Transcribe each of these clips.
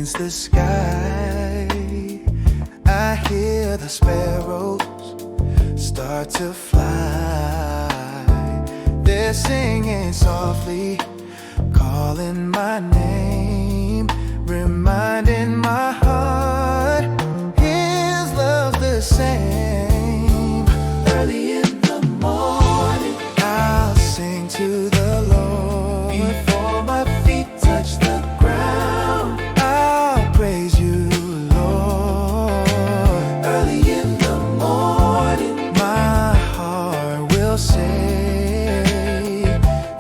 paints the sky. I hear the sparrows start to fly. They're singing softly, calling my name, reminding my heart His love's the same. Early in the morning, I'll sing to the Lord. Before my feet touch the ground, I'll praise you, Lord. Early in the morning, my heart will say,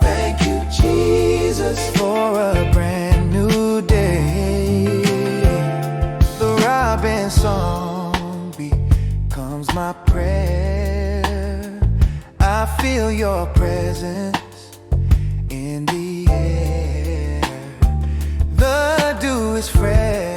thank you, Jesus, for a brand new day. The robin song becomes my prayer. I feel your presence in the air. The dew is fresh,